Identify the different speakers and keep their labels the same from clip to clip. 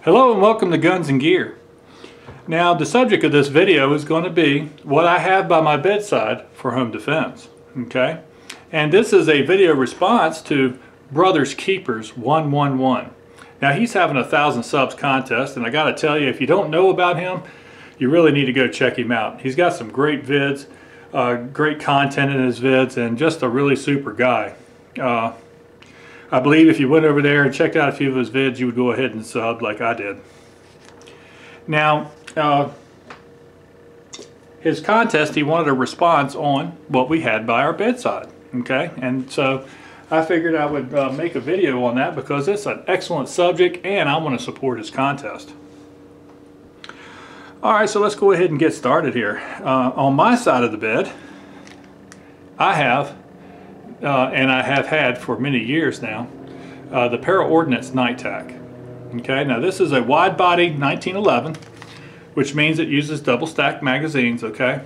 Speaker 1: Hello and welcome to Guns and Gear. Now the subject of this video is going to be what I have by my bedside for home defense. Okay, and this is a video response to Brothers Keepers 111. Now he's having a 1,000 subs contest, and I got to tell you, if you don't know about him, you really need to go check him out. He's got some great vids, great content in his vids, and just a really super guy. I believe if you went over there and checked out a few of his vids, you would go ahead and sub like I did. Now, his contest, he wanted a response on what we had by our bedside. Okay, and so I figured I would make a video on that because it's an excellent subject and I want to support his contest. Alright, so let's go ahead and get started here. On my side of the bed, I have and I have had for many years now, the Ordnance Nite-Tac. Okay, now this is a wide body 1911, which means it uses double stacked magazines. Okay,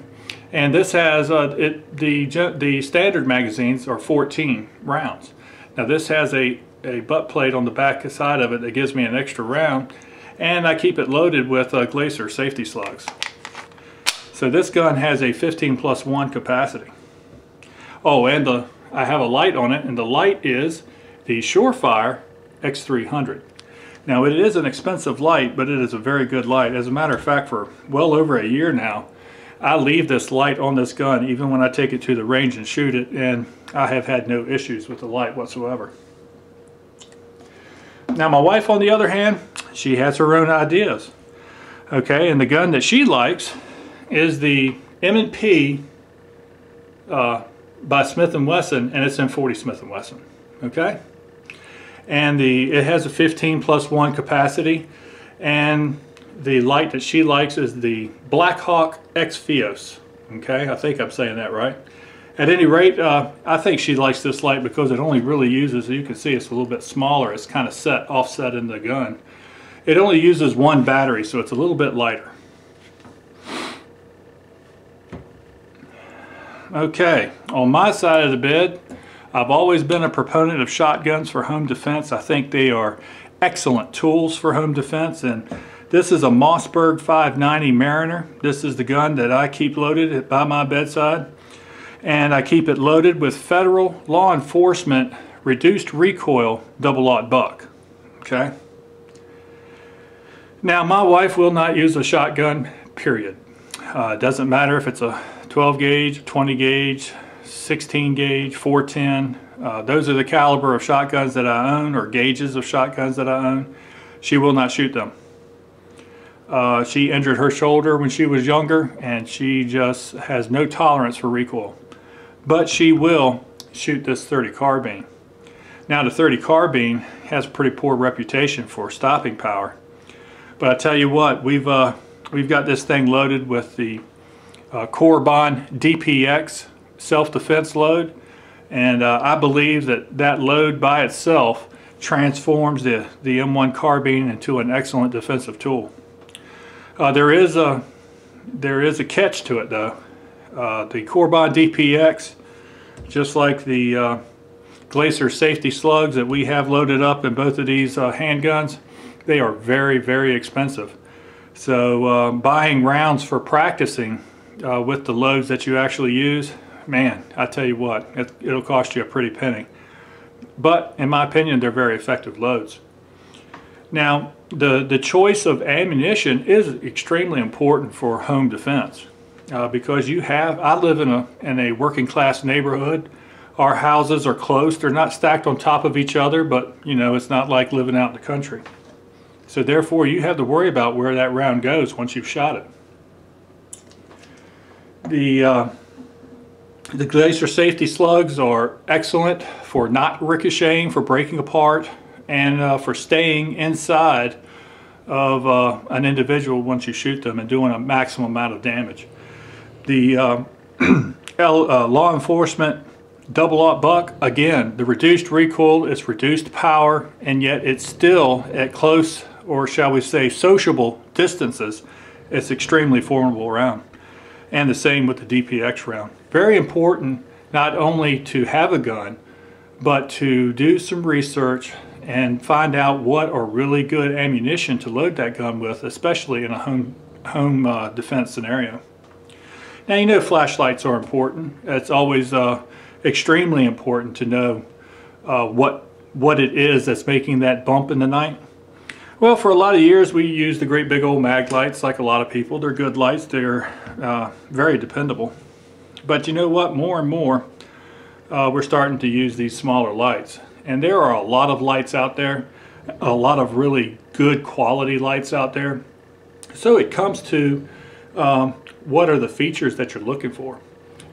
Speaker 1: and this has the standard magazines are 14 rounds. Now this has a butt plate on the back side of it that gives me an extra round, and I keep it loaded with Glacier safety slugs. So this gun has a 15+1 capacity. Oh, and I have a light on it, and the light is the Surefire X300. Now it is an expensive light, but it is a very good light. As a matter of fact, for well over a year now, I leave this light on this gun even when I take it to the range and shoot it, and I have had no issues with the light whatsoever. Now my wife, on the other hand, she has her own ideas. Okay, and the gun that she likes is the M&P by Smith & Wesson, and it's in 40 Smith & Wesson. Okay, and it has a 15+1 capacity, and the light that she likes is the Blackhawk X-Fios. Okay, I think I'm saying that right. At any rate, I think she likes this light because it only really uses, you can see it's a little bit smaller, it's kind of offset in the gun. It only uses one battery, so it's a little bit lighter. Okay, on my side of the bed, I've always been a proponent of shotguns for home defense. I think they are excellent tools for home defense, and this is a Mossberg 590 Mariner. This is the gun that I keep loaded by my bedside, and I keep it loaded with federal law enforcement reduced recoil double-aught buck. Okay. Now my wife will not use a shotgun, period. It doesn't matter if it's a 12 gauge, 20 gauge, 16 gauge, 410. Those are the caliber of shotguns that I own, or gauges of shotguns that I own. She will not shoot them. She injured her shoulder when she was younger, and she just has no tolerance for recoil. But she will shoot this .30 carbine. Now the .30 carbine has a pretty poor reputation for stopping power. But I tell you what, we've got this thing loaded with the Corbon DPX self-defense load, and I believe that load by itself transforms the M1 carbine into an excellent defensive tool. There is a catch to it though. The Corbon DPX, just like the Glacier safety slugs that we have loaded up in both of these handguns, they are very, very expensive. So buying rounds for practicing with the loads that you actually use, man, I tell you what, it'll cost you a pretty penny. But in my opinion, they're very effective loads. Now, the choice of ammunition is extremely important for home defense because I live in a working class neighborhood. Our houses are close. They're not stacked on top of each other, but you know, it's not like living out in the country. So therefore, you have to worry about where that round goes once you've shot it. The Glacier safety slugs are excellent for not ricocheting, for breaking apart, and for staying inside of an individual once you shoot them and doing a maximum amount of damage. The law enforcement double-aught buck, again, the reduced recoil, it's reduced power, and yet it's still at close, or shall we say sociable distances, it's extremely formidable round. And the same with the DPX round. Very important not only to have a gun, but to do some research and find out what are really good ammunition to load that gun with, especially in a home defense scenario. Now, you know flashlights are important. It's always extremely important to know what it is that's making that bump in the night. Well, for a lot of years we used the great big old mag lights like a lot of people. They're good lights. They're very dependable. But you know what? More and more we're starting to use these smaller lights. And there are a lot of lights out there, a lot of really good quality lights out there. So it comes to what are the features that you're looking for.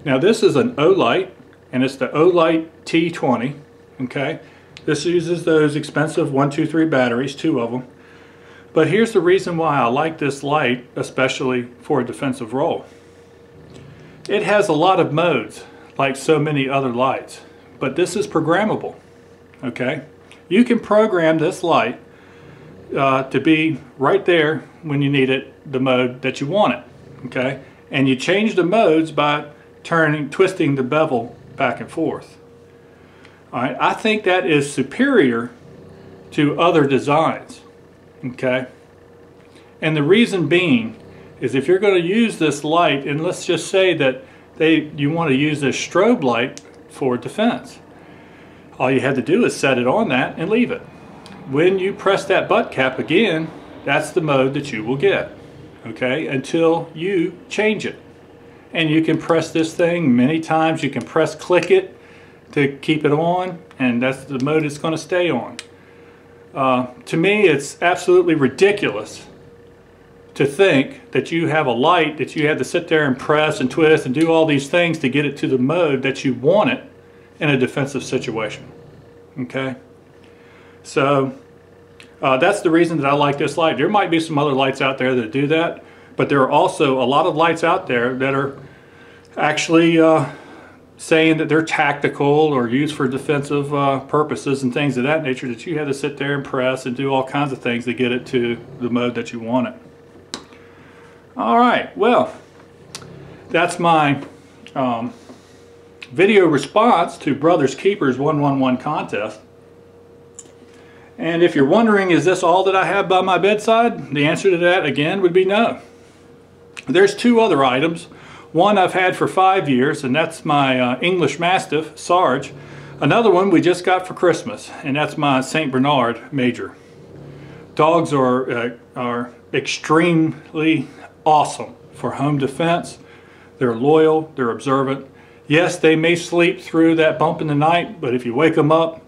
Speaker 1: Now, this is an Olight, and it's the Olight T20. Okay, this uses those expensive 123 batteries, 2 of them. But here's the reason why I like this light, especially for a defensive role. It has a lot of modes, like so many other lights, but this is programmable. Okay, you can program this light to be right there when you need it, the mode that you want it. Okay, and you change the modes by twisting the bevel back and forth. All right, I think that is superior to other designs. Okay, and the reason being is if you're going to use this light, and let's just say that you want to use this strobe light for defense, all you have to do is set it on that and leave it. When you press that butt cap again, that's the mode that you will get. Okay, until you change it. And you can press this thing many times. You can click it to keep it on, and that's the mode it's going to stay on. To me, it's absolutely ridiculous to think that you have a light that you have to sit there and press and twist and do all these things to get it to the mode that you want it in a defensive situation. Okay, so that's the reason that I like this light. There might be some other lights out there that do that, but there are also a lot of lights out there that are actually saying that they're tactical or used for defensive purposes and things of that nature, that you have to sit there and press and do all kinds of things to get it to the mode that you want it. All right, well, that's my video response to Brothers Keepers 111 contest. And if you're wondering, is this all that I have by my bedside? The answer to that, again, would be no. There's 2 other items. One I've had for 5 years, and that's my English Mastiff, Sarge. Another one we just got for Christmas, and that's my St. Bernard Major. Dogs are extremely awesome for home defense. They're loyal, they're observant. Yes, they may sleep through that bump in the night, but if you wake them up,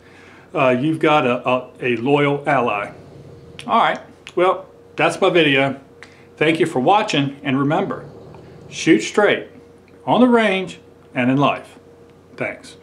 Speaker 1: you've got a loyal ally. All right, well, that's my video. Thank you for watching, and remember, shoot straight on the range and in life. Thanks.